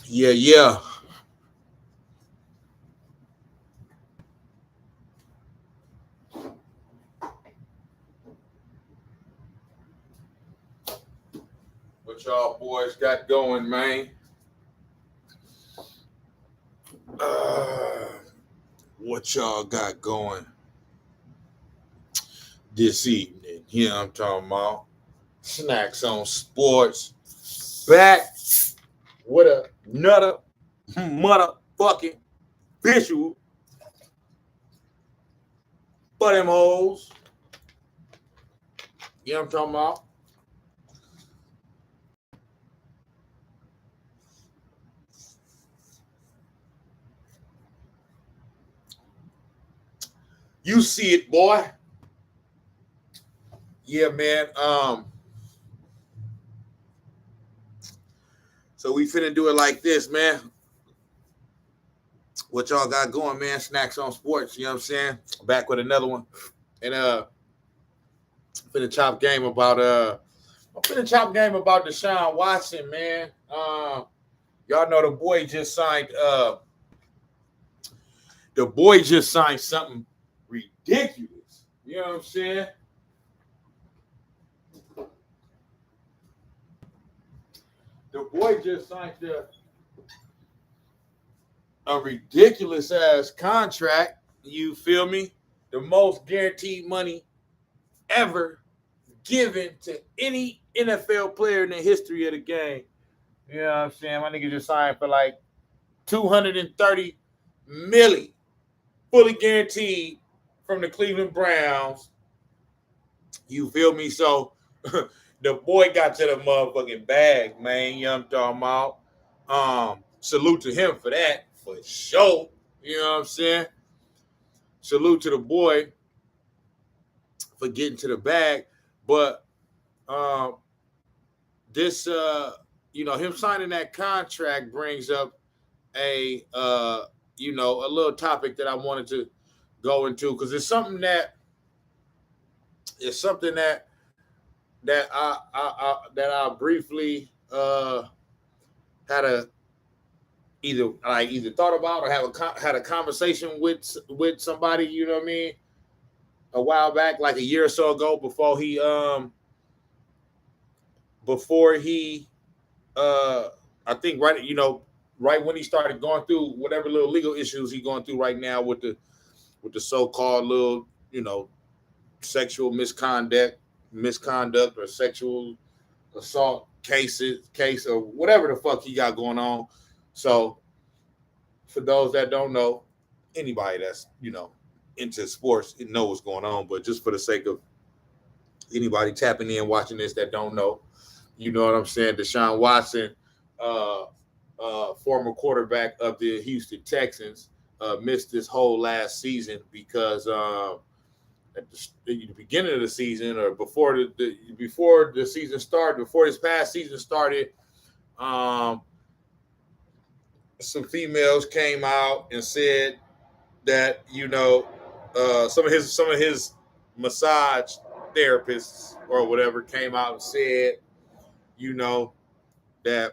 Yeah. What y'all boys got going, man? Uh, what y'all got going this evening? Yeah, I'm talking about Snacks on Sports. Back with another motherfucking visual for them hoes. You know what I'm talking about? You see it, boy. Yeah, man. So we finna do it like this, man. What y'all got going, man? Snacks on Sports. You know what I'm saying? Back with another one. And finna chop game about I'm finna chop game about Deshaun Watson, man. Y'all know the boy just signed something ridiculous. You know what I'm saying? The boy just signed a ridiculous ass contract. You feel me? The most guaranteed money ever given to any NFL player in the history of the game. You know what I'm saying? My nigga just signed for like 230 million, fully guaranteed from the Cleveland Browns. You feel me? So the boy got to the motherfucking bag, man. You know what I'm talking about? Salute to him for that, for sure. You know what I'm saying? Salute to the boy for getting to the bag. But um, this, him signing that contract brings up a little topic that I wanted to go into because it's something that I briefly had a either thought about or had a conversation with somebody, you know what I mean, a while back, like a year or so ago, before he I think right when he started going through whatever little legal issues he's going through right now with the so-called little, sexual misconduct or sexual assault case or whatever the fuck he got going on. So for those that don't know, anybody that's into sports know what's going on, but just for the sake of anybody tapping in watching this that don't know, you know what I'm saying? Deshaun Watson, uh, former quarterback of the Houston Texans, missed this whole last season because at the beginning of the season or before the season started, before this past season started, um, some females came out and said that some of his massage therapists or whatever came out and said you know that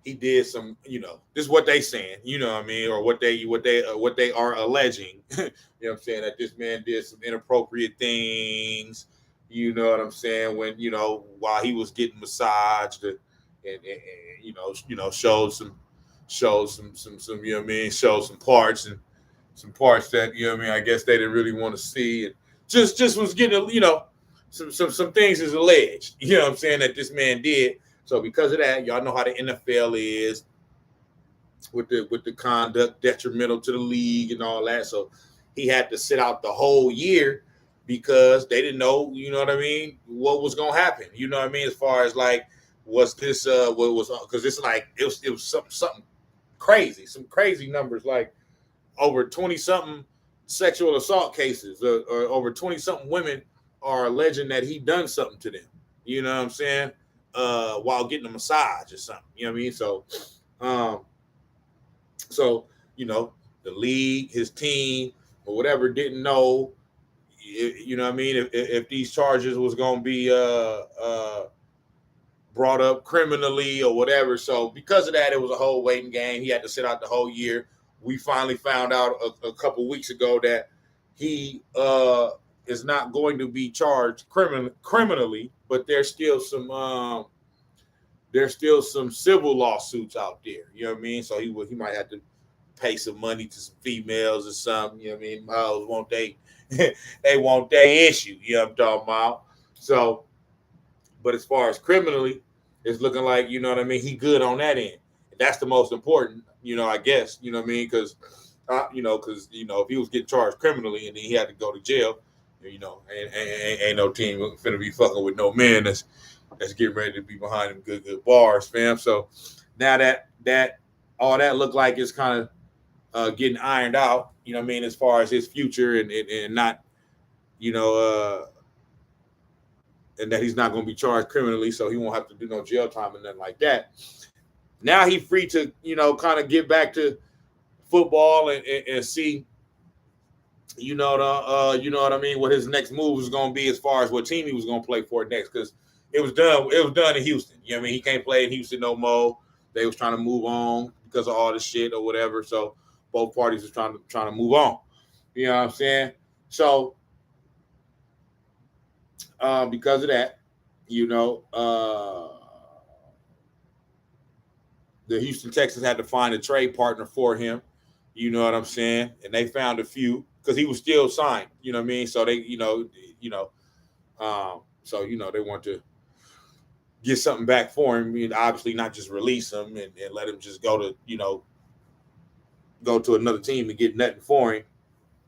he did some, this is what they saying, you know what I mean, or what they are alleging. You know what I'm saying, that this man did some inappropriate things, you know what I'm saying, when, while he was getting massaged and showed some you know what I mean, showed some parts that, you know what I mean, I guess they didn't really want to see, and just was getting, some things is alleged, you know what I'm saying, that this man did. So because of that, y'all know how the NFL is with the conduct detrimental to the league and all that. So he had to sit out the whole year because they didn't know, you know what I mean, what was gonna happen. You know what I mean, as far as like, was this what was, because it's like it was something crazy, some crazy numbers, like over 20 something sexual assault cases, or over 20 something women are alleging that he done something to them. You know what I'm saying? While getting a massage or something. You know what I mean? Um, so the league, his team, or whatever didn't know. You know what I mean? If these charges was gonna brought up criminally or whatever. So because of that, it was a whole waiting game. He had to sit out the whole year. We finally found out a couple weeks ago that he is not going to be charged criminally, but there's still some civil lawsuits out there. You know what I mean? So he might have to pay some money to some females or something. You know what I mean? Miles won't they they want their issue. You know what I'm talking about? So, but as far as criminally, it's looking like, you know what I mean, he good on that end. That's the most important, I guess, you know what I mean? Because if he was getting charged criminally and then he had to go to jail, ain't no team finna be fucking with no man that's getting ready to be behind them good bars, fam. So now that all that looked like it's kind of getting ironed out, you know what I mean, as far as his future and not, and that he's not going to be charged criminally, so he won't have to do no jail time and nothing like that. Now he's free to, kind of get back to football and see, you know what I mean, what his next move is going to be as far as what team he was going to play for next, because it was done in Houston. You know what I mean? He can't play in Houston no more. They was trying to move on because of all this shit or whatever. So both parties was trying to move on. You know what I'm saying? So because of that, the Houston Texans had to find a trade partner for him. You know what I'm saying? And they found a few because he was still signed. You know what I mean? So they, they want to get something back for him. I mean, obviously not just release him and let him just go to another team and get nothing for him.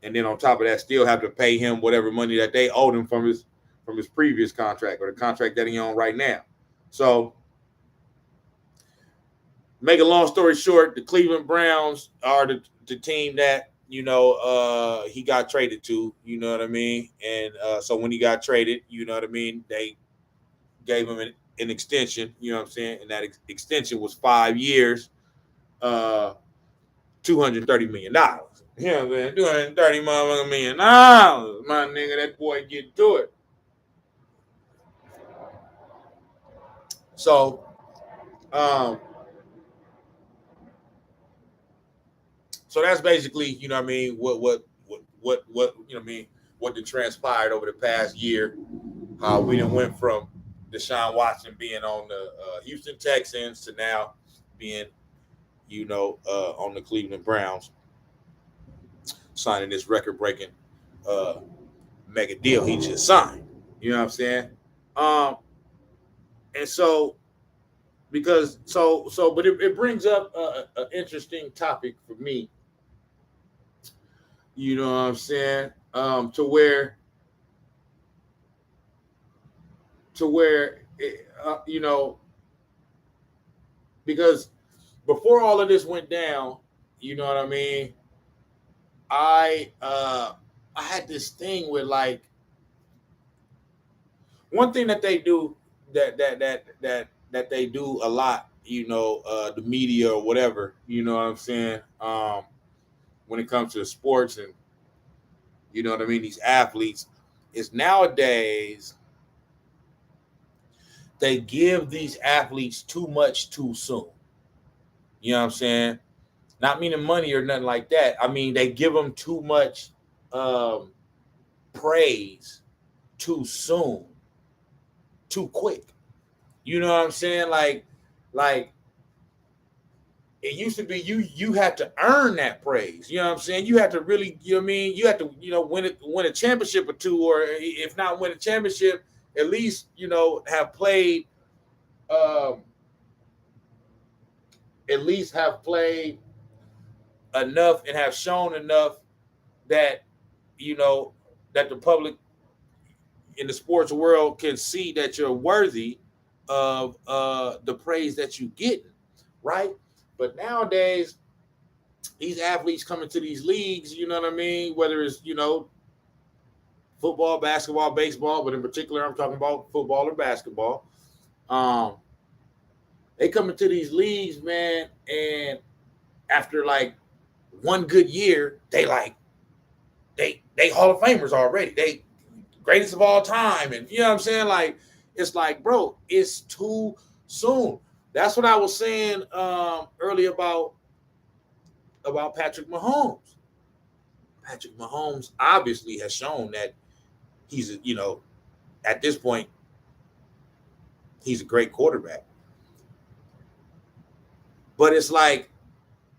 And then on top of that, still have to pay him whatever money that they owed him from his previous contract or the contract that he on right now. So, make a long story short, the Cleveland Browns are the team that, he got traded to, you know what I mean? And so when he got traded, you know what I mean, they gave him an extension, you know what I'm saying? And that extension was 5 years, $230 million. You know what I'm saying? $230 million. My nigga, that boy get to it. So, so that's basically, you know what I mean, what you know what I mean, what transpired over the past year. We done went from Deshaun Watson being on the Houston Texans to now being, on the Cleveland Browns, signing this record-breaking mega deal he just signed. You know what I'm saying? And so but it brings up an interesting topic for me. You know what I'm saying? To where it, because before all of this went down, you know what I mean, I had this thing with, like, one thing that they do that they do a lot, the media or whatever, you know what I'm saying, when it comes to sports and, you know what I mean, these athletes, is nowadays they give these athletes too much too soon. You know what I'm saying? Not meaning money or nothing like that. I mean, they give them too much praise too soon, too quick. You know what I'm saying? Like it used to be you had to earn that praise. You know what I'm saying? You had to really, you know what I mean? You had to, win a championship or two, or if not win a championship, at least, have played at least have played enough and have shown enough that, that the public in the sports world can see that you're worthy of the praise that you get, right? But nowadays, these athletes coming to these leagues, you know what I mean? Whether it's, football, basketball, baseball, but in particular, I'm talking about football or basketball. They come into these leagues, man, and after like one good year, they Hall of Famers already. They greatest of all time, and you know what I'm saying? Like, it's like, bro, it's too soon. That's what I was saying earlier about Patrick Mahomes. Patrick Mahomes obviously has shown that he's, at this point, he's a great quarterback. But it's like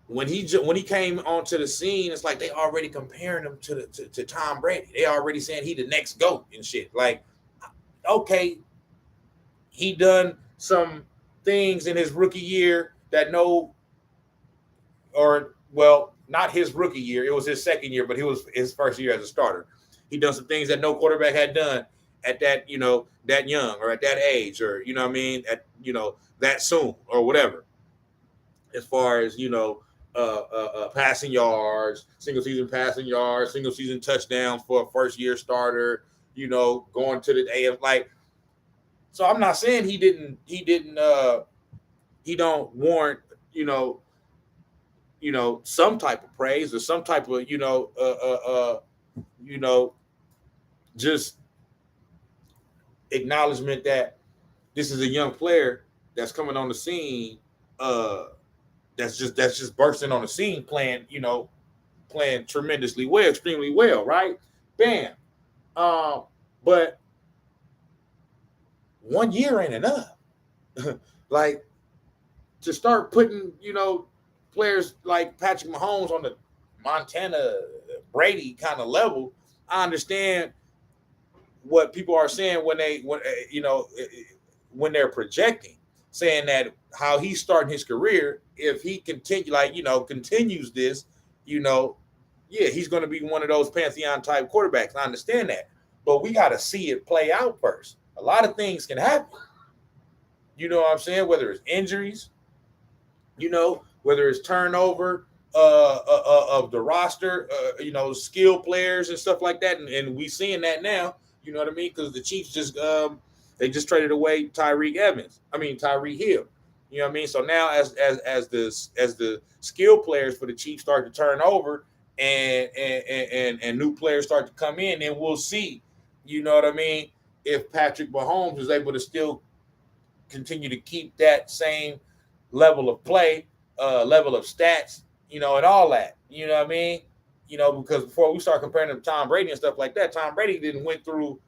when he came onto the scene, it's like they already comparing him to Tom Brady. They already saying he the next GOAT and shit. Like, okay, he done some things in his rookie year that not his rookie year. It was his second year, but he was his first year as a starter. He done some things that no quarterback had done at that, that young or at that age, or at that soon or whatever. As far as passing yards, single season passing yards, single season touchdowns for a first year starter, going to the AF like. So I'm not saying he don't warrant, some type of praise or some type of, just acknowledgement that this is a young player that's coming on the scene, that's just bursting on the scene, playing tremendously well, extremely well, right? Bam. But 1 year ain't enough. Like, to start putting, players like Patrick Mahomes on the Montana Brady kind of level, I understand what people are saying when they're projecting, saying that how he's starting his career, if he continues this, he's going to be one of those pantheon type quarterbacks. I understand that, but we got to see it play out first. A lot of things can happen. You know what I'm saying? Whether it's injuries, whether it's turnover of the roster, skill players and stuff like that, and we seeing that now. You know what I mean? Because the Chiefs they just traded away Tyreek Hill. You know what I mean? So now as the skill players for the Chiefs start to turn over and new players start to come in, then we'll see. You know what I mean? If Patrick Mahomes is able to still continue to keep that same level of play, level of stats, and all that. You know what I mean? Because before we start comparing him to Tom Brady and stuff like that, Tom Brady didn't went through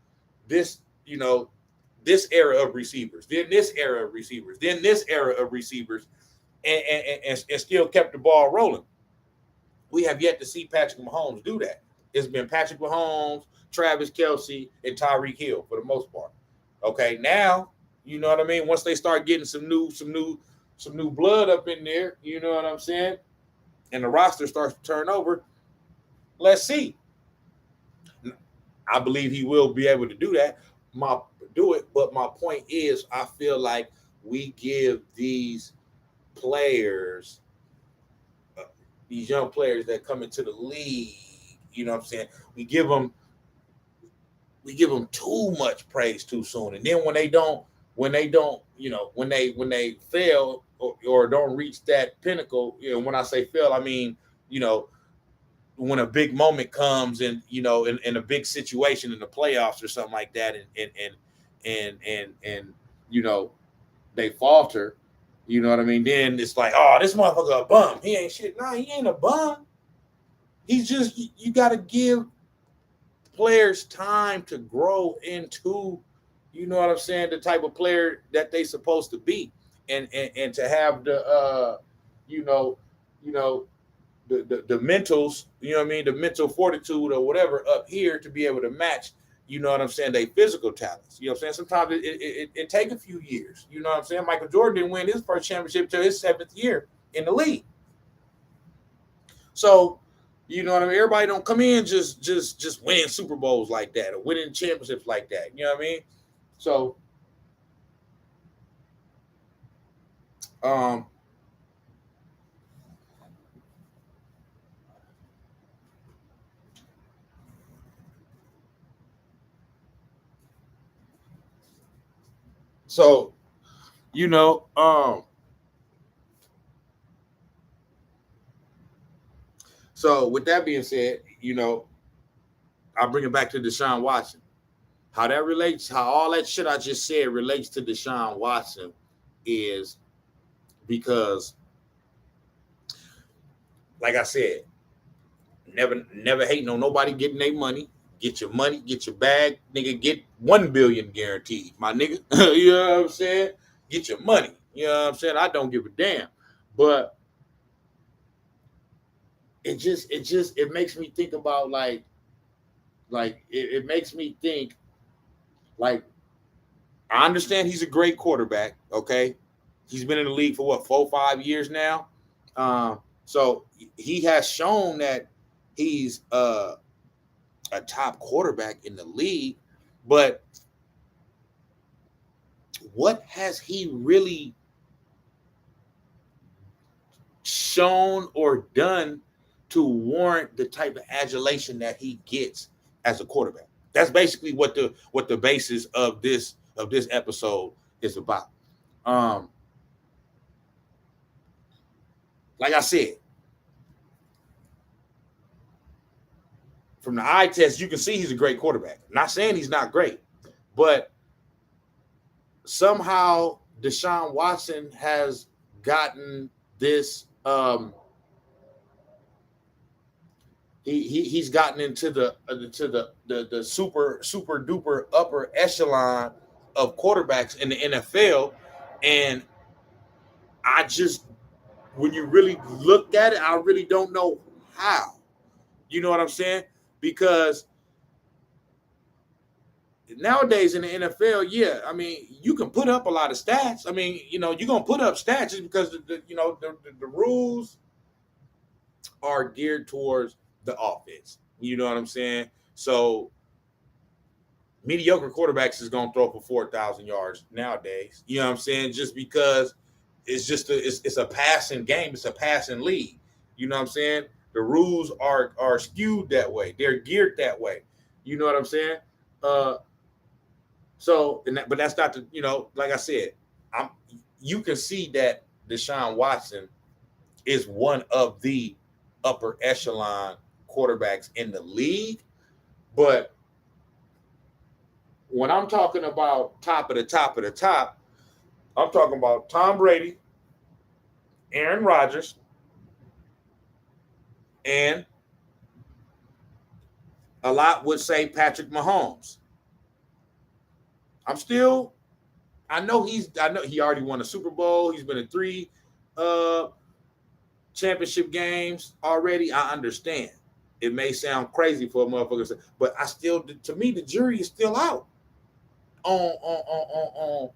this, this era of receivers, then this era of receivers, then this era of receivers, and still kept the ball rolling. We have yet to see Patrick Mahomes do that. It's been Patrick Mahomes, Travis Kelce, and Tyreek Hill for the most part. Okay, now, you know what I mean? Once they start getting some new blood up in there, you know what I'm saying? And the roster starts to turn over. Let's see. I believe he will be able to do that. But my point is, I feel like we give these players, these young players that come into the league, you know what I'm saying? We give them too much praise too soon, and then when they don't, when they fail or don't reach that pinnacle, when I say fail, I mean, when a big moment comes and in a big situation in the playoffs or something like that, and they falter, you know what I mean? Then it's like, oh, this motherfucker a bum. He ain't shit. No, he ain't a bum. He's just, you got to give players time to grow into, you know what I'm saying, the type of player that they supposed to be, and to have the the mentals, you know what I mean, the mental fortitude or whatever up here to be able to match, you know what I'm saying, they physical talents. You know what I'm saying? Sometimes it take a few years. You know what I'm saying? Michael Jordan didn't win his first championship till his 7th year in the league. So, you know what I mean? Everybody don't come in just winning Super Bowls like that or winning championships like that. You know what I mean? So, so so with that being said, I'll bring it back to Deshaun Watson. How that relates, how all that shit I just said relates to Deshaun Watson is because, like I said, never hating on nobody getting their money. Get your money, get your bag, nigga. Get 1 billion guaranteed, my nigga. You know what I'm saying? Get your money. You know what I'm saying? I don't give a damn. But it makes me think about it makes me think like I understand he's a great quarterback. Okay, he's been in the league for what 4-5 years now. So he has shown that he's a top quarterback in the league, but what has he really shown or done to warrant the type of adulation that he gets as a quarterback? That's basically what the basis of this episode is about. Like I said, from the eye test, you can see he's a great quarterback. I'm not saying he's not great, but somehow Deshaun Watson has gotten this. He's gotten into the super duper upper echelon of quarterbacks in the NFL, and I just, when you really look at it, I really don't know how. You know what I'm saying? Because nowadays in the NFL, yeah, I mean, you can put up a lot of stats. I mean, you're gonna put up stats just because the rules are geared towards the offense. You know what I'm saying? So mediocre quarterbacks is gonna throw for 4,000 yards nowadays. You know what I'm saying? Just because it's a passing game, it's a passing league. You know what I'm saying? The rules are skewed that way. They're geared that way. You know what I'm saying? But that's not like I said, you can see that Deshaun Watson is one of the upper echelon quarterbacks in the league. But when I'm talking about top of the top of the top, I'm talking about Tom Brady, Aaron Rodgers, and a lot would say Patrick Mahomes. I know he already won a Super Bowl. He's been in 3 championship games already. I understand. It may sound crazy for a motherfucker, but to me, the jury is still out on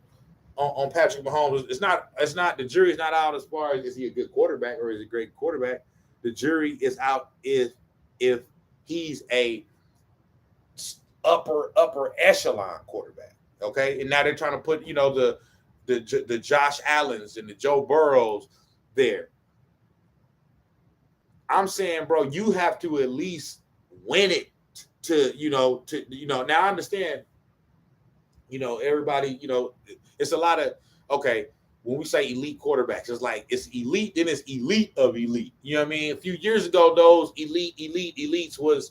Patrick Mahomes. The jury's not out as far as is he a good quarterback or is he a great quarterback. The jury is out if he's a upper echelon quarterback. Okay, and now they're trying to put the Josh Allens and the Joe Burrows there. I'm saying, bro, you have to at least win it to now I understand, everybody, it's a lot of, okay, when we say elite quarterbacks, it's like it's elite, then it's elite of elite. You know what I mean? A few years ago, those elites was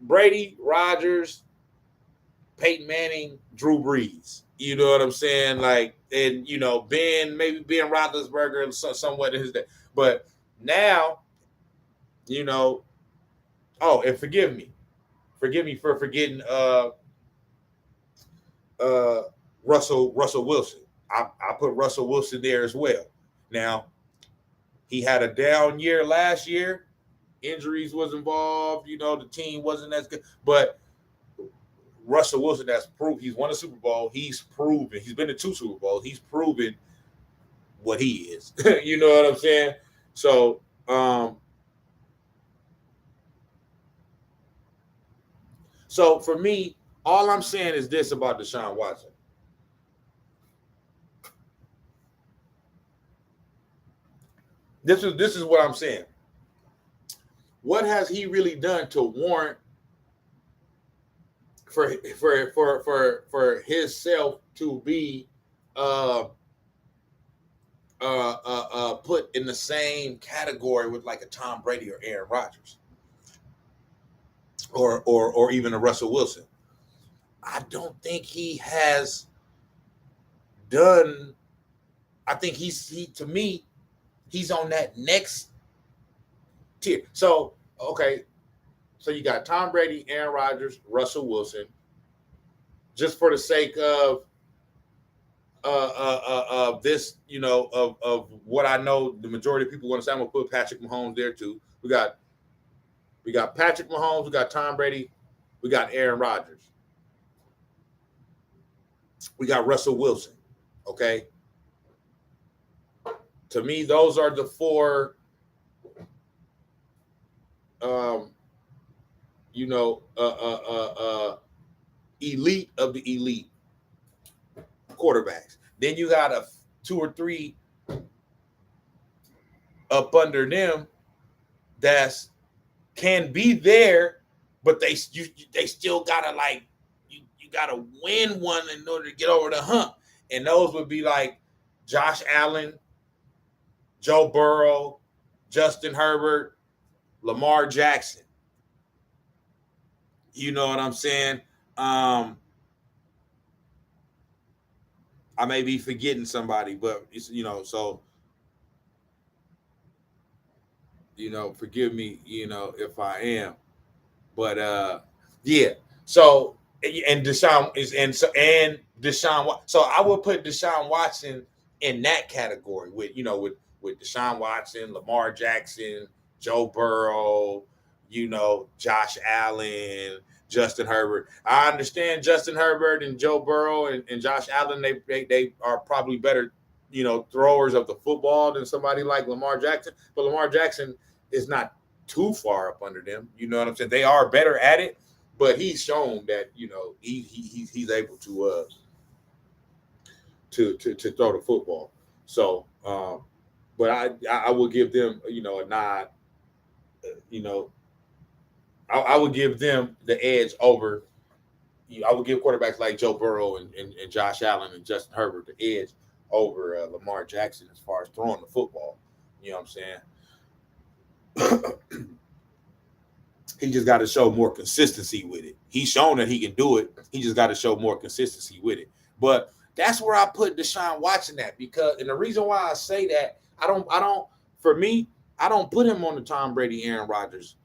Brady, Rodgers, Peyton Manning, Drew Brees. You know what I'm saying? Like, and Ben Roethlisberger and somewhat in his day. But now, and forgive me for forgetting Russell Wilson. I put Russell Wilson there as well. Now, he had a down year last year. Injuries was involved. The team wasn't as good. But Russell Wilson, that's proof. He's won a Super Bowl. He's proven. He's been to 2 Super Bowls. He's proven what he is. You know what I'm saying? So, for me, all I'm saying is this about Deshaun Watson. This is what I'm saying. What has he really done to warrant for himself to be put in the same category with like a Tom Brady or Aaron Rodgers or even a Russell Wilson? I don't think he has done I think to me, he's on that next tier. So, okay. So you got Tom Brady, Aaron Rodgers, Russell Wilson. Just for the sake of this, of what I know, the majority of people want to say, I'm gonna put Patrick Mahomes there too. We got Patrick Mahomes, we got Tom Brady, we got Aaron Rodgers, we got Russell Wilson. Okay, to me, those are the four. Um, elite of the elite quarterbacks. Then you got a 2 or 3 up under them that's can be there, but they still gotta you gotta win one in order to get over the hump. And those would be like Josh Allen, Joe Burrow, Justin Herbert, Lamar Jackson. You know what I'm saying? I may be forgetting somebody, but it's, so forgive me, if I am. But yeah. So and Deshaun is and Deshaun. So I would put Deshaun Watson in that category with Deshaun Watson, Lamar Jackson, Joe Burrow, Josh Allen, Justin Herbert. I understand Justin Herbert and Joe Burrow and Josh Allen. They are probably better, throwers of the football than somebody like Lamar Jackson. But Lamar Jackson is not too far up under them. You know what I'm saying? They are better at it, but he's shown that he's able to throw the football. So, but I would give them a nod. I would give them the edge over. I would give quarterbacks like Joe Burrow and Josh Allen and Justin Herbert the edge over Lamar Jackson as far as throwing the football. You know what I'm saying? He just got to show more consistency with it. He's shown that he can do it. He just got to show more consistency with it. But that's where I put Deshaun Watson at, because, and the reason why I say that, for me, I don't put him on the Tom Brady, Aaron Rodgers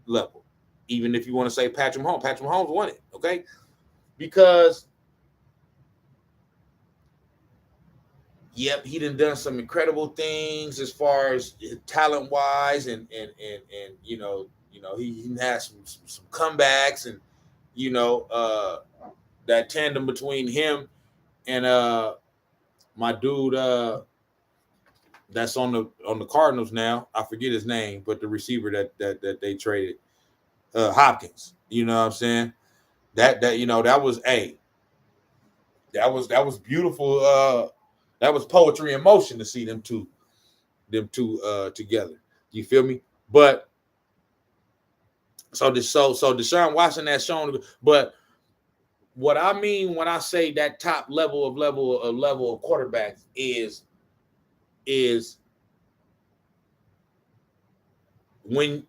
level. Even if you want to say Patrick Mahomes won it, okay? Because yep, he done some incredible things as far as talent wise, and he has some comebacks, and that tandem between him and my dude that's on the Cardinals now. I forget his name, but the receiver that they traded, Hopkins. You know what I'm saying? That was beautiful. That was poetry in motion to see them two together. You feel me? But so Deshaun Watson has shown. But what I mean when I say that top level of quarterbacks is when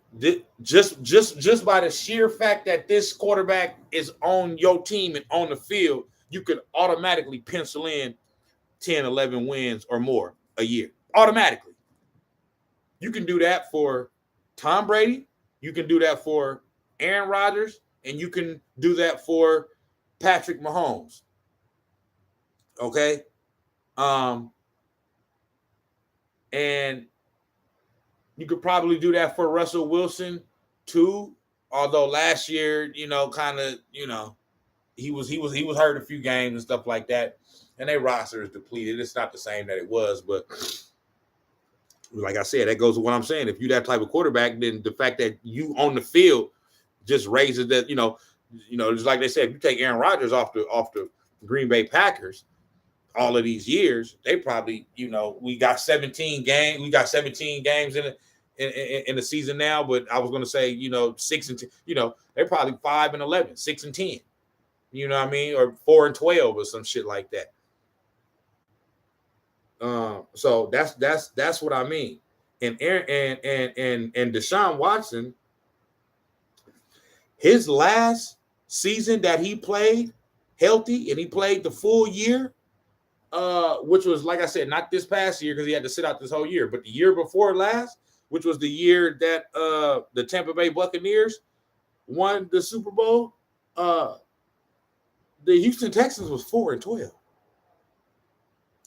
just by the sheer fact that this quarterback is on your team and on the field, you could automatically pencil in 10, 11 wins or more a year. Automatically. You can do that for Tom Brady. You can do that for Aaron Rodgers. And you can do that for Patrick Mahomes. Okay? And you could probably do that for Russell Wilson too. Although last year, he was hurt a few games and stuff like that. And their roster is depleted. It's not the same that it was, but like I said, that goes with what I'm saying. If you're that type of quarterback, then the fact that you on the field just raises that, just like they said, if you take Aaron Rodgers off the Green Bay Packers all of these years, they probably, we got 17 games. We got 17 games in the season now, but I was going to say, 6 and 10, they're probably 5-11, 6 and 10. You know what I mean? Or 4-12 or some shit like that. So that's what I mean. And Aaron and Deshaun Watson, his last season that he played healthy and he played the full year, which was like I said, not this past year because he had to sit out this whole year, but the year before last, which was the year that the Tampa Bay Buccaneers won the Super Bowl, uh, the Houston Texans was 4-12.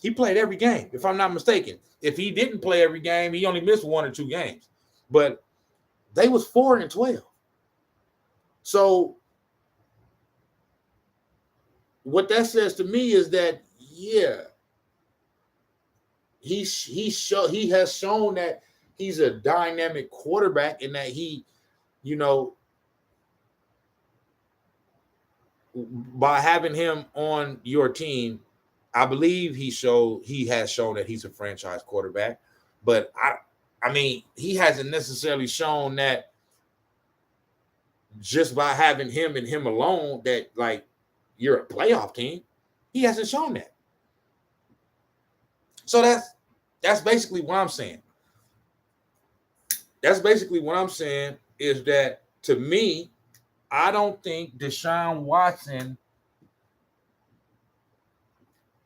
He played every game, if I'm not mistaken. If he didn't play every game, he only missed 1 or 2 games. But they was 4-12. So what that says to me is that yeah, he has shown that he's a dynamic quarterback and that he, you know, by having him on your team, I believe he has shown that he's a franchise quarterback. But I mean, he hasn't necessarily shown that just by having him and him alone that like you're a playoff team. He hasn't shown that. So that's basically what I'm saying. That's basically what I'm saying is that to me, I don't think Deshaun Watson.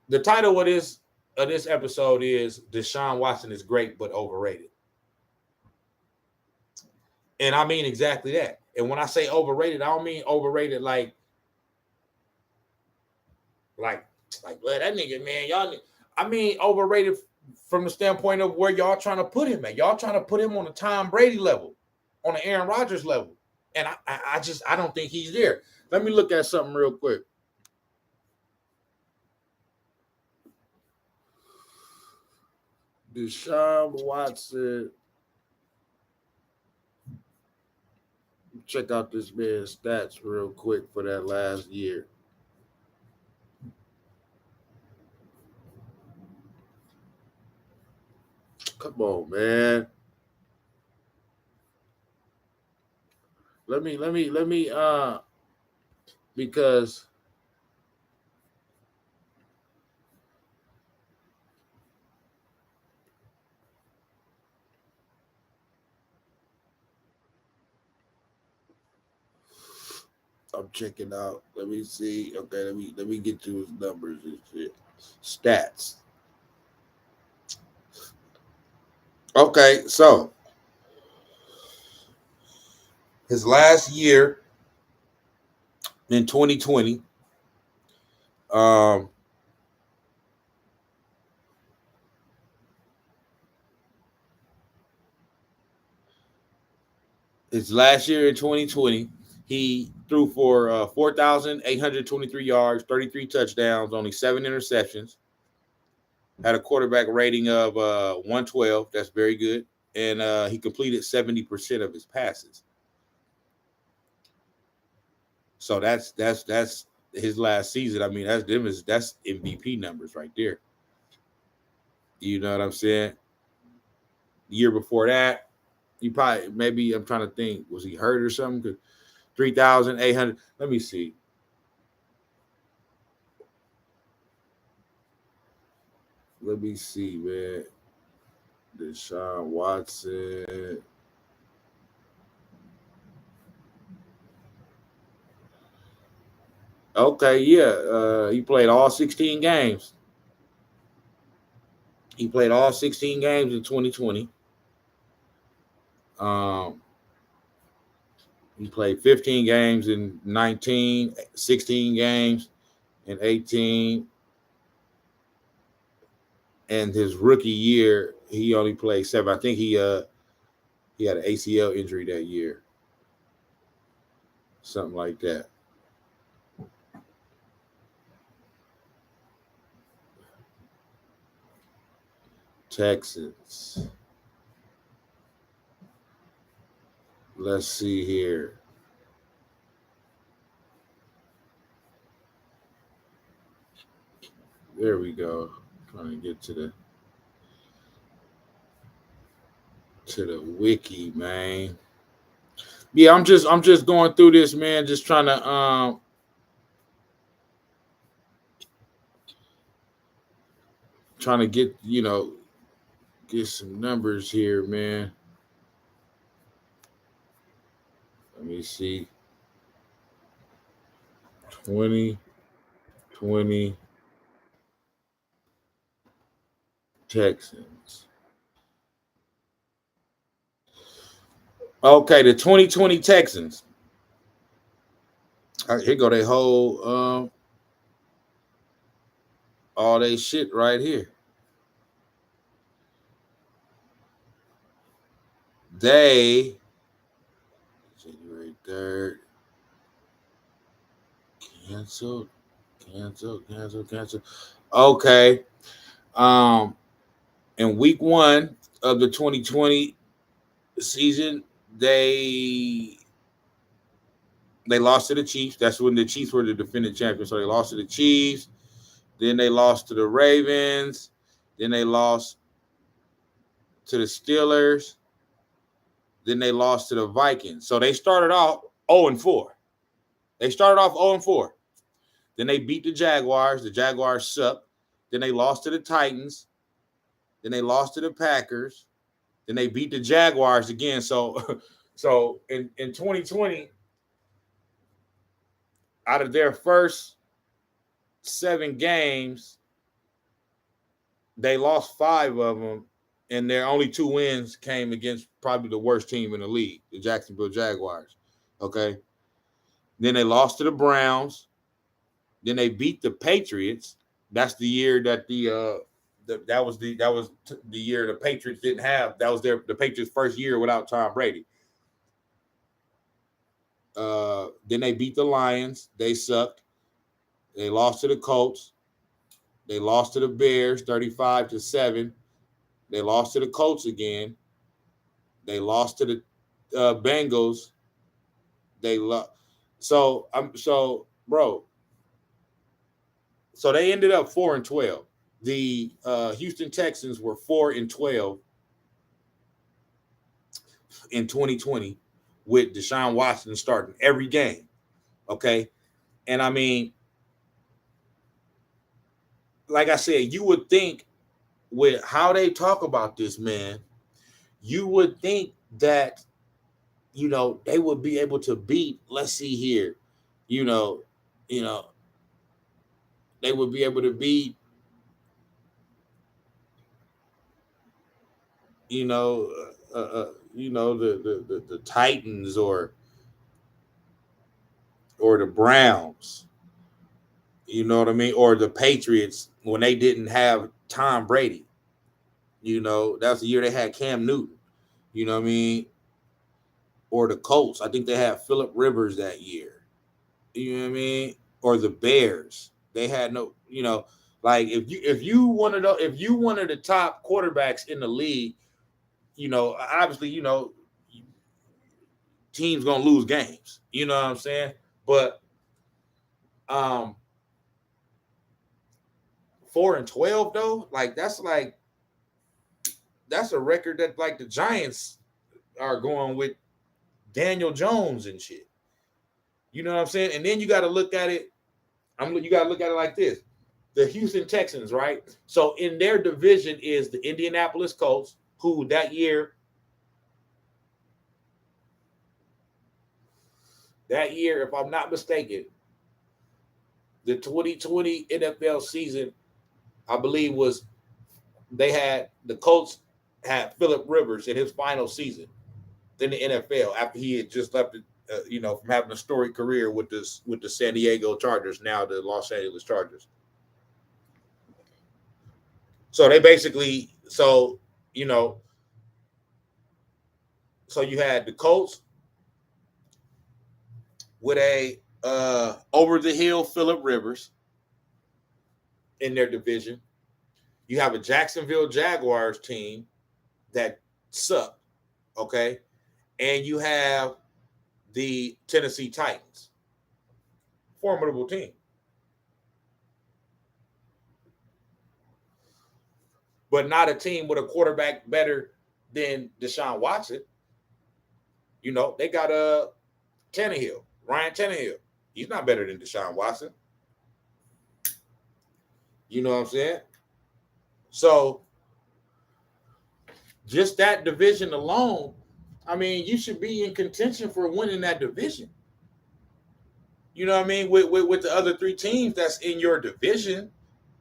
The title of this episode is Deshaun Watson is great but overrated. And I mean exactly that. And when I say overrated, I don't mean overrated like well, that nigga, man, y'all. I mean overrated from the standpoint of where y'all trying to put him at. Y'all trying to put him on a Tom Brady level, on the Aaron Rodgers level. And I don't think he's there. Let me look at something real quick. Deshaun Watson. Check out this man's stats real quick for that last year. Come on, man. Let me because I'm checking out. Let me see. Okay, let me get to his numbers and shit. Stats. Okay, so his last year in 2020, um, his last year in 2020, he threw for 4,823 yards, 33 touchdowns, only 7 interceptions. Had a quarterback rating of 112. That's very good. And he completed 70% of his passes. So that's his last season. I mean, that's MVP numbers right there. You know what I'm saying? The year before that, you probably maybe I'm trying to think, was he hurt or something? 3,800. Let me see. Let me see, man. Deshaun Watson. Okay, yeah. He played all 16 games. He played all 16 games in 2020. Um, he played 15 games in 19, 16 games in 18. And his rookie year, he only played 7. I think he had an ACL injury that year. Something like that. Texans. Let's see here. There we go. Trying to get to the wiki, man. Yeah, I'm just going through this, man, just trying to get, get some numbers here, man. Let me see. 2020. Texans. Okay, the 2020 Texans. All right, here go they whole all they shit right here. They January 3rd. Cancel. Okay. In week 1 of the 2020 season, they lost to the Chiefs. That's when the Chiefs were the defending champions. So they lost to the Chiefs. Then they lost to the Ravens. Then they lost to the Steelers. Then they lost to the Vikings. So they started off 0-4. They started off 0-4. Then they beat the Jaguars. The Jaguars sucked. Then they lost to the Titans. Then they lost to the Packers. Then they beat the Jaguars again. So in 2020, out of their first 7 games, they lost 5 of them, and their only 2 wins came against probably the worst team in the league, the Jacksonville Jaguars. Okay. Then they lost to the Browns. Then they beat the Patriots. That's the year that that was the year the Patriots didn't have. That was the Patriots' first year without Tom Brady. Then they beat the Lions. They sucked. They lost to the Colts. They lost to the Bears 35-7. They lost to the Colts again. They lost to the Bengals. They lost. So bro. So they ended up 4-12. The Houston Texans were 4-12 in 2020 with Deshaun Watson starting every game. Okay. And I mean, like I said, you would think with how they talk about this, man, you would think that, they would be able to beat, let's see here, they would be able to beat, the Titans or the Browns, you know what I mean, or the Patriots when they didn't have Tom Brady. That was the year they had Cam Newton. You know what I mean, or the Colts. I think they had Phillip Rivers that year. You know what I mean, or the Bears. They had no, like if you one of the top quarterbacks in the league, obviously, teams gonna lose games. You know what I'm saying? But 4-12 though, like that's a record that like the Giants are going with Daniel Jones and shit. You know what I'm saying? And then you got to look at it. You got to look at it like this: the Houston Texans, right? So in their division is the Indianapolis Colts, who that year, if I'm not mistaken, the 2020 NFL season, I believe the Colts had Phillip Rivers in his final season in the NFL after he had just left it, from having a storied career with the San Diego Chargers, now the Los Angeles Chargers. So they basically, so you had the Colts with a over the hill Phillip Rivers in their division. You have a Jacksonville Jaguars team that sucked, okay, and you have the Tennessee Titans, formidable team. But not a team with a quarterback better than Deshaun Watson. They got Ryan Tannehill. He's not better than Deshaun Watson. You know what I'm saying? So just that division alone, I mean, you should be in contention for winning that division. You know what I mean? With the other 3 teams that's in your division.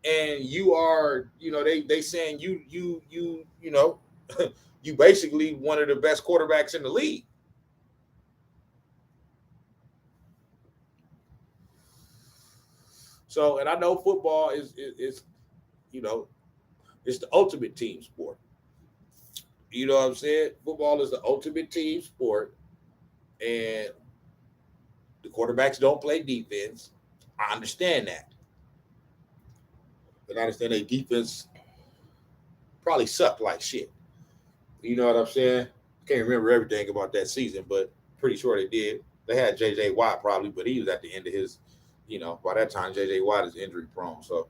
and you are, they saying you you basically one of the best quarterbacks in the league. So, and I know football is you know it's the ultimate team sport. You know what I'm saying? Football is the ultimate team sport, and the quarterbacks don't play defense. I understand that, but I understand their defense probably sucked like shit. You know what I'm saying? Can't remember everything about that season, but pretty sure they did. They had J.J. Watt probably, but he was at the end of his, by that time J.J. Watt is injury prone, so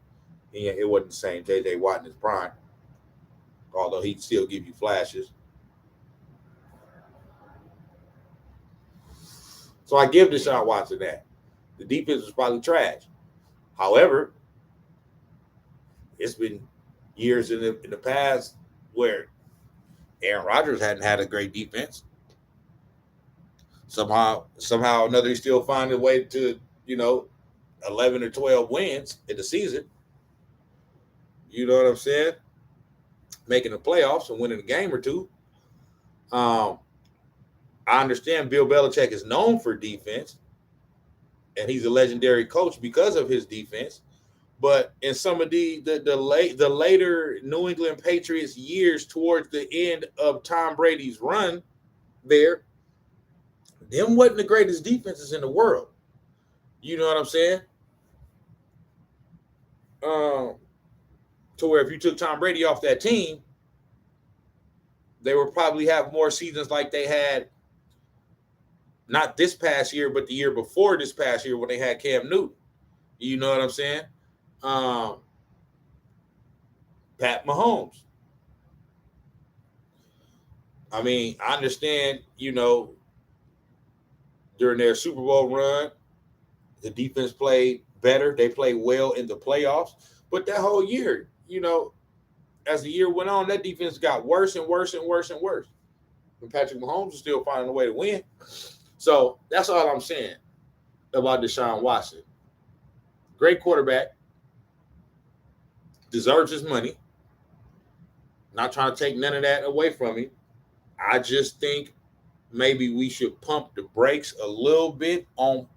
it wasn't the same J.J. Watt in his prime, although he'd still give you flashes. So I give Deshaun Watson that. The defense was probably trash. However, it's been years in the past where Aaron Rodgers hadn't had a great defense. Somehow, another, he still find a way to, 11 or 12 wins in the season. You know what I'm saying? Making the playoffs and winning a game or two. I understand Bill Belichick is known for defense, and he's a legendary coach because of his defense. But in some of the later New England Patriots years towards the end of Tom Brady's run there, them wasn't the greatest defenses in the world. You know what I'm saying? To where if you took Tom Brady off that team, they would probably have more seasons like they had not this past year, but the year before this past year when they had Cam Newton. You know what I'm saying? Pat Mahomes. I mean, I understand, during their Super Bowl run, the defense played better. They played well in the playoffs. But that whole year, as the year went on, that defense got worse and worse and worse and worse. And Patrick Mahomes was still finding a way to win. So that's all I'm saying about Deshaun Watson. Great quarterback. Deserves his money. Not trying to take none of that away from him. I just think maybe we should pump the brakes a little bit on,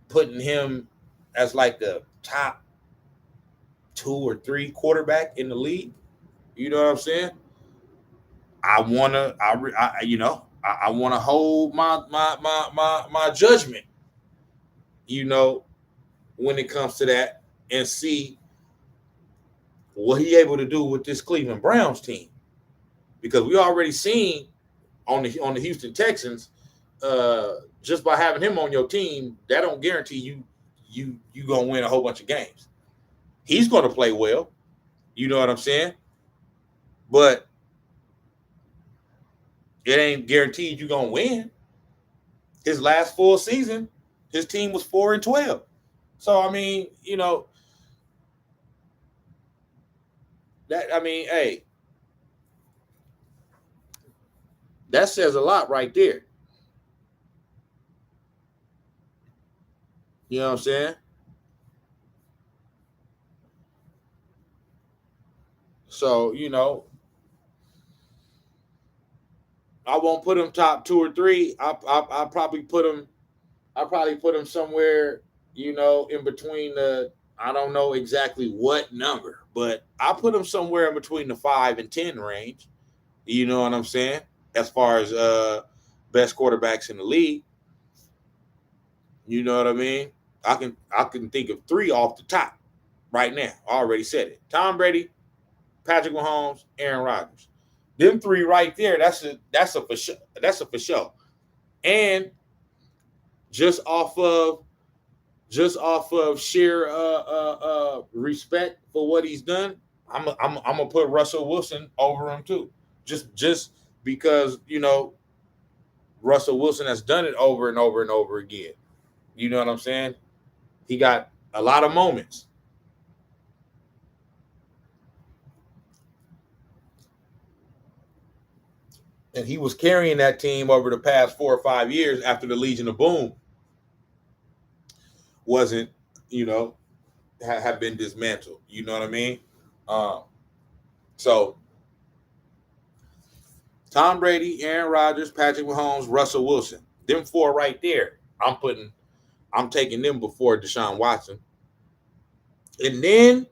putting him as like the top 2 or 3 quarterback in the league. You know what I'm saying? I wanna hold my judgment, when it comes to that, and see what he able to do with this Cleveland Browns team. Because we already seen on the Houston Texans, just by having him on your team, that don't guarantee you gonna win a whole bunch of games. He's gonna play well, you know what I'm saying? But it ain't guaranteed you're gonna win. His last full season, his team was 4-12. So I mean, hey, that says a lot right there. You know what I'm saying? So, I won't put him top 2 or 3. I probably put him somewhere, in between the, I don't know exactly what number, but I put him somewhere in between the 5 and 10 range. You know what I'm saying? As far as best quarterbacks in the league. You know what I mean? I can think of 3 off the top right now. I already said it. Tom Brady, Patrick Mahomes, Aaron Rodgers. Them 3 right there, that's a for sure. That's a for sure. And just off of sheer respect for what he's done, I'm gonna put Russell Wilson over him too. Just because Russell Wilson has done it over and over and over again. You know what I'm saying? He got a lot of moments. And he was carrying that team over the past 4 or 5 years after the Legion of Boom wasn't, have been dismantled. You know what I mean? Um, so Tom Brady, Aaron Rodgers, Patrick Mahomes, Russell Wilson. Them four right there. I'm taking them before Deshaun Watson. And then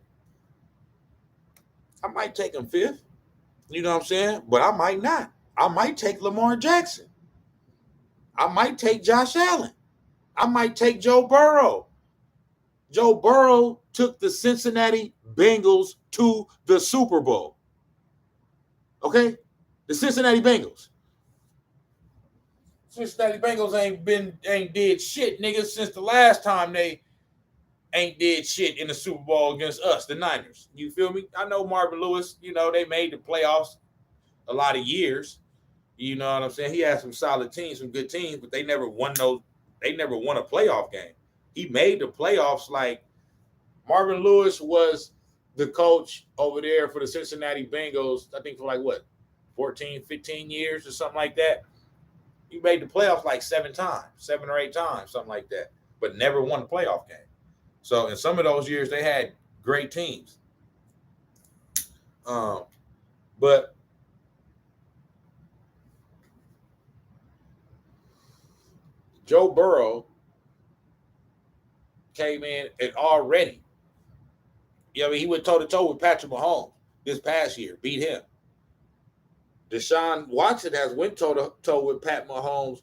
I might take him fifth. You know what I'm saying? But I might not. I might take Lamar Jackson. I might take Josh Allen. I might take Joe Burrow. Joe Burrow took the Cincinnati Bengals to the Super Bowl. Okay? The Cincinnati Bengals. Cincinnati Bengals ain't did shit, niggas, since the last time they ain't did shit in the Super Bowl against us, the Niners. You feel me? I know Marvin Lewis, they made the playoffs a lot of years. You know what I'm saying? He had some solid teams, some good teams, but they never won a playoff game. He made the playoffs. Like, Marvin Lewis was the coach over there for the Cincinnati Bengals, I think for like what, 14, 15 years or something like that. He made the playoffs like 7 or 8 times, something like that, but never won a playoff game. So in some of those years, they had great teams. But Joe Burrow came in and already, he went toe-to-toe with Patrick Mahomes this past year, beat him. Deshaun Watson has went toe-to-toe with Pat Mahomes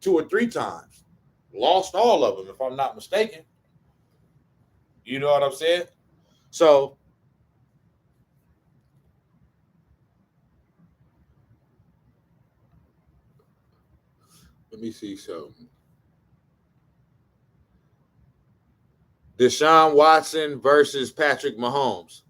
2 or 3 times. Lost all of them, if I'm not mistaken. You know what I'm saying? So let me see something. Deshaun Watson versus Patrick Mahomes.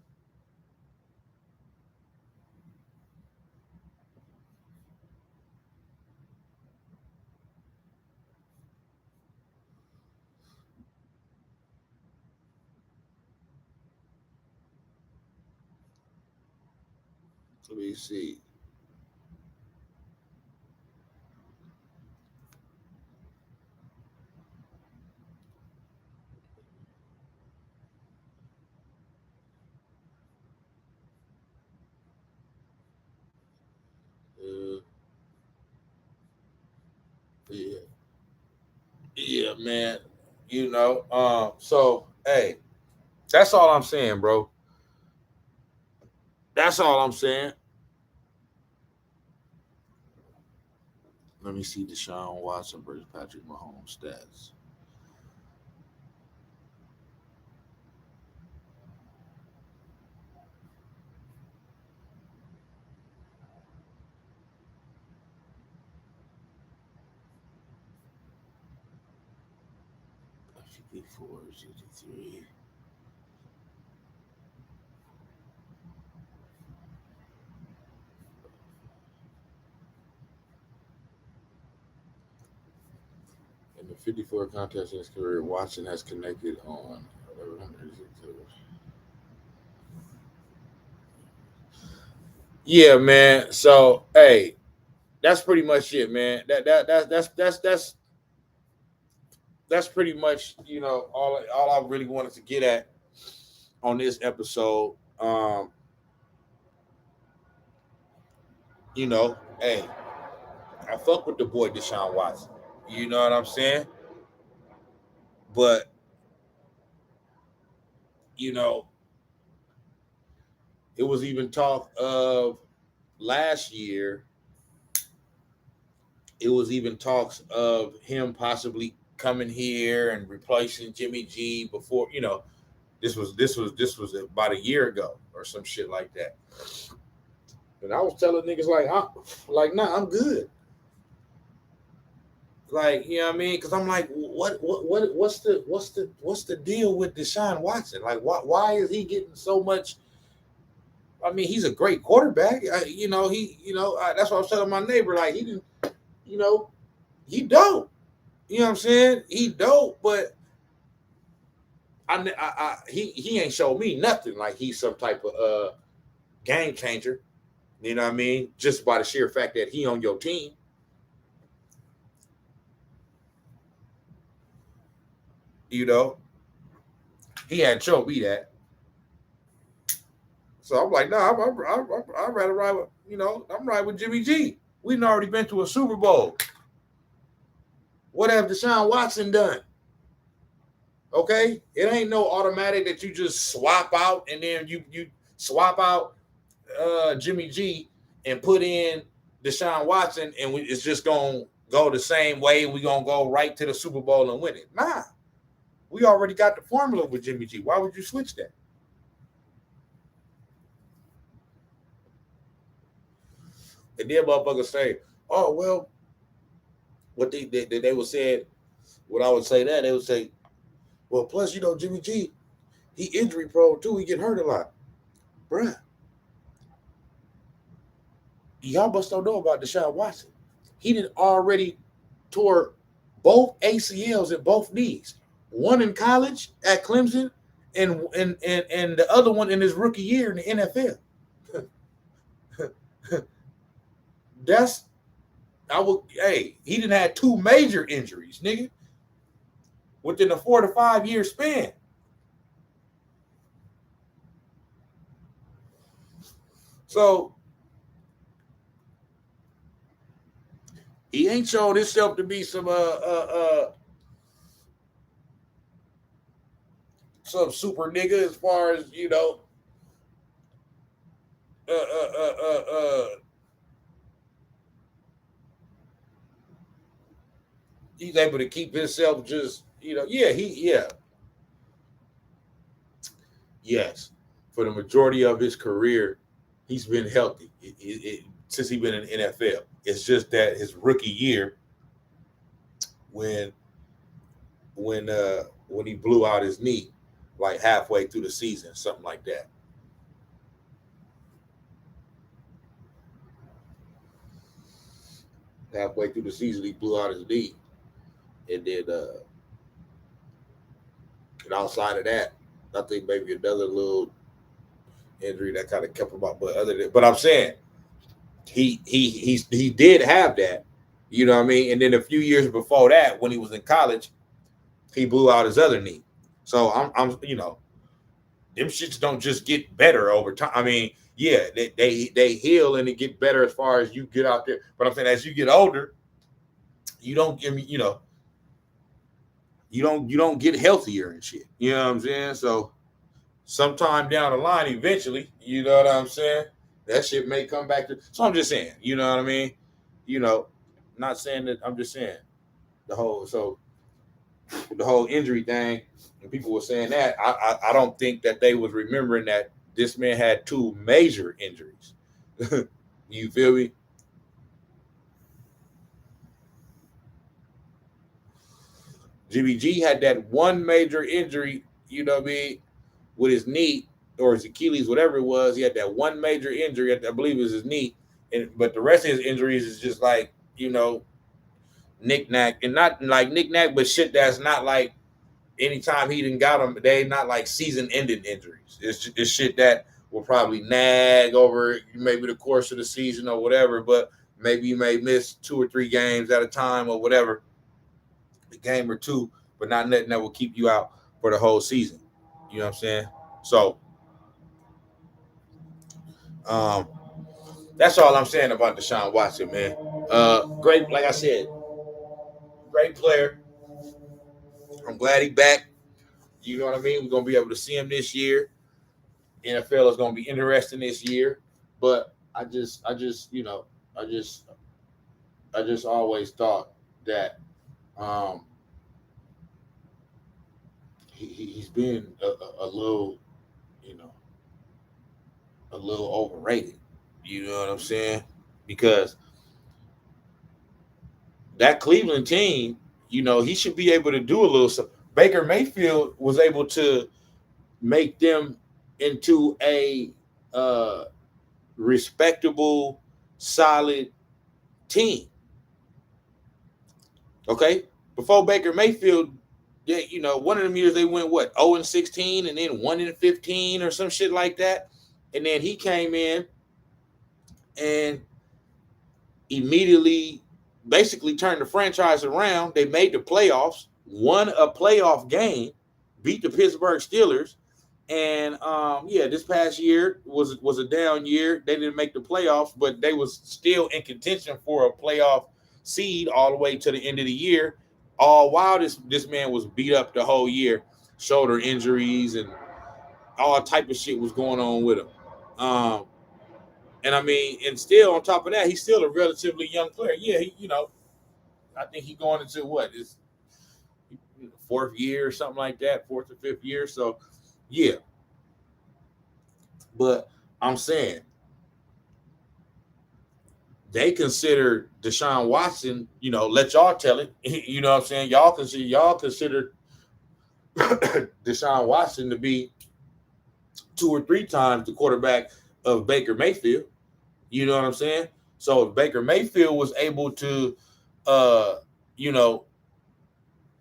Let me see. Yeah, man. So hey, that's all I'm saying, bro. That's all I'm saying. Let me see Deshaun Watson versus Patrick Mahomes stats. Four, 63. In the 54 contests in his career, Watson has connected on 1136. Yeah, man. So, hey, that's pretty much it, man. That's pretty much all I really wanted to get at on this episode. Hey, I fuck with the boy Deshaun Watson. You know what I'm saying? But it was even talk of last year. It was even talks of him possibly coming here and replacing Jimmy G before, this was about a year ago or some shit like that. And I was telling niggas nah, I'm good. Like, you know what I mean? Because I'm like, what's the deal with Deshaun Watson? Like, why is he getting so much? I mean, he's a great quarterback. That's what I was telling my neighbor. Like, he didn't, he dope. You know what I'm saying? He dope, but he ain't showed me nothing like he's some type of game changer. You know what I mean? Just by the sheer fact that he on your team. He had showed me that. So I'm like, no, I'd rather ride with, I'm riding with Jimmy G. We've already been to a Super Bowl. What have Deshaun Watson done? Okay? It ain't no automatic that you just swap out and then you swap out Jimmy G and put in Deshaun Watson and it's just going to go the same way. We're going to go right to the Super Bowl and win it. Nah. We already got the formula with Jimmy G. Why would you switch that? And then motherfuckers say, oh, well, what they would say, what I would say that, they would say, well, plus, Jimmy G, he injury prone too. He get hurt a lot. Bruh. Y'all must don't know about Deshaun Watson. He did already tore both ACLs in both knees. One in college at Clemson and the other one in his rookie year in the NFL. He didn't have two major injuries, nigga, within a 4 to 5 year span. So he ain't shown himself to be some super nigga as far as he's able to keep himself just yes, for the majority of his career he's been healthy since he's been in the NFL. It's just that his rookie year when he blew out his knee like halfway through the season, something like that. Halfway through the season, he blew out his knee, and then and outside of that, I think maybe another little injury that kind of kept him up. But I'm saying he did have that, you know what I mean. And then a few years before that, when he was in college, he blew out his other knee. So I'm them shits don't just get better over time. I mean, yeah, they heal and they get better as far as you get out there. But I'm saying as you get older, you don't you don't get healthier and shit. You know what I'm saying? So sometime down the line, eventually, you know what I'm saying? That shit may come back to. So I'm just saying, you know what I mean? Not saying that. I'm just saying the whole injury thing. And people were saying that. I don't think that they was remembering that this man had two major injuries. You feel me? Jimmy G had that one major injury, you know what I mean, with his knee or his Achilles, whatever it was. He had that one major injury, I believe it was his knee. But the rest of his injuries is just like, knick-knack. And not like knick-knack, but shit that's not like anytime he didn't got them, they not like season-ending injuries. It's shit that will probably nag over maybe the course of the season or whatever, but maybe you may miss 2 or 3 games at a time or whatever, a game or two, but not nothing that will keep you out for the whole season. You know what I'm saying? So, that's all I'm saying about Deshaun Watson, man. Great, like I said, great player. I'm glad he's back. You know what I mean? We're gonna be able to see him this year. NFL is gonna be interesting this year. But I just always thought that he's been a little, a little overrated. You know what I'm saying? Because that Cleveland team, he should be able to do a little something. Baker Mayfield was able to make them into a respectable, solid team. Okay? Before Baker Mayfield, one of them years they went 0-16 and then 1-15 or some shit like that. And then he came in and immediately basically turned the franchise around. They made the playoffs, won a playoff game, beat the Pittsburgh Steelers. And yeah, this past year was a down year. They didn't make the playoffs, but they was still in contention for a playoff seed all the way to the end of the year. All while this man was beat up the whole year, shoulder injuries and all type of shit was going on with him. And I mean, and still on top of that, he's still a relatively young player. Yeah, I think he's going into what his fourth year or something like that, fourth or fifth year. So yeah. But I'm saying they consider Deshaun Watson, let y'all tell it. You know what I'm saying? Y'all consider Deshaun Watson to be 2 or 3 times the quarterback of Baker Mayfield. You know what I'm saying? So if Baker Mayfield was able to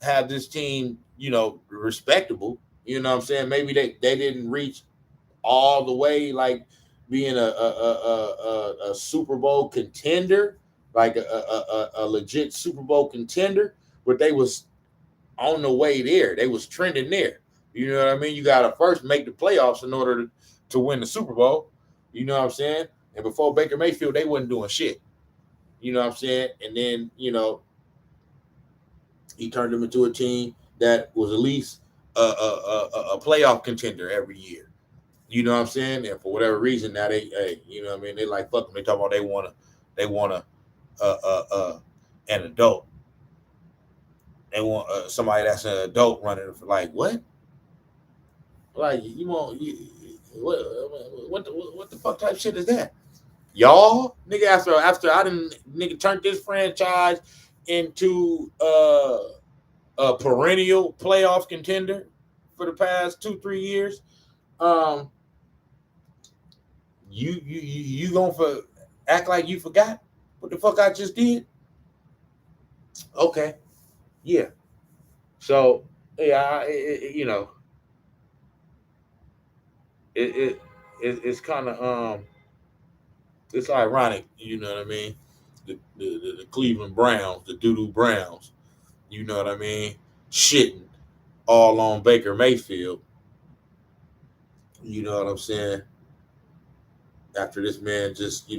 have this team, respectable, you know what I'm saying? Maybe they didn't reach all the way like being a Super Bowl contender, like a legit Super Bowl contender, but they was on the way there. They was trending there. You know what I mean? You got to first make the playoffs in order to win the Super Bowl. You know what I'm saying? And before Baker Mayfield, they wasn't doing shit. You know what I'm saying? And then, he turned them into a team that was at least a playoff contender every year. You know what I'm saying? And for whatever reason, now they you know what I mean? They like, fuck them. They talk about they want an adult. They want somebody that's an adult running for like what? Like what the fuck type shit is that? Y'all, nigga, after I didn't nigga turned this franchise into a perennial playoff contender for the past 2-3 years. You gonna act like you forgot what the fuck I just did? Okay, yeah. So yeah, it's kind of it's ironic, you know what I mean? The Cleveland Browns, the doo-doo Browns, you know what I mean? Shitting all on Baker Mayfield. You know what I'm saying? After this man just,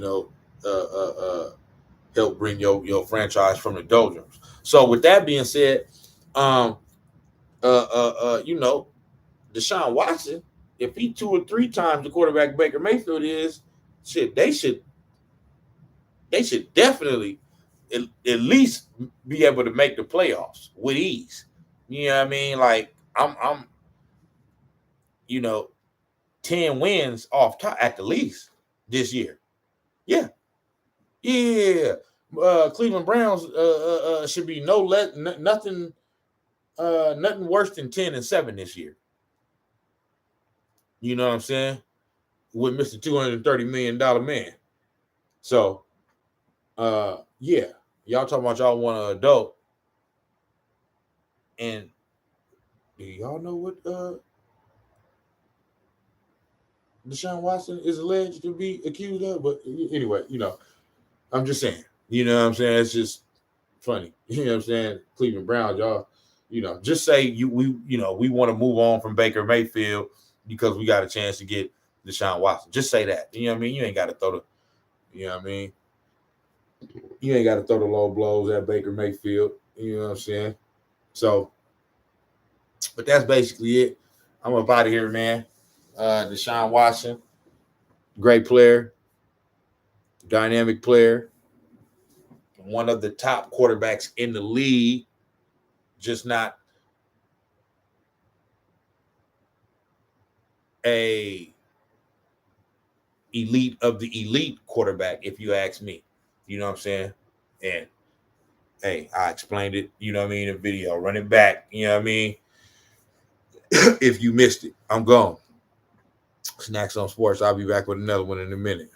help bring your franchise from the doldrums. So with that being said, Deshaun Watson, if he 2 or 3 times the quarterback Baker Mayfield is, shit, they should definitely at least be able to make the playoffs with ease. You know what I mean? Like I'm 10 wins off top at the least this year. Yeah. Yeah. Cleveland Browns should be nothing worse than 10-7 this year. You know what I'm saying? With Mr. $230 million man. So yeah. Y'all talking about y'all want an adult. And do y'all know what Deshaun Watson is alleged to be accused of? But anyway, I'm just saying. You know what I'm saying? It's just funny. You know what I'm saying? Cleveland Browns, y'all, just say we want to move on from Baker Mayfield because we got a chance to get Deshaun Watson. Just say that. You know what I mean? You ain't got to throw the, you know what I mean? You ain't got to throw the low blows at Baker Mayfield. You know what I'm saying? So, but that's basically it. I'm up out of here, man. Deshaun Watson, great player, dynamic player, one of the top quarterbacks in the league, just not a elite of the elite quarterback, if you ask me. You know what I'm saying? And hey, I explained it, you know what I mean, in the video. Run it back, you know what I mean? If you missed it, I'm gone. Snax on Sports. I'll be back with another one in a minute.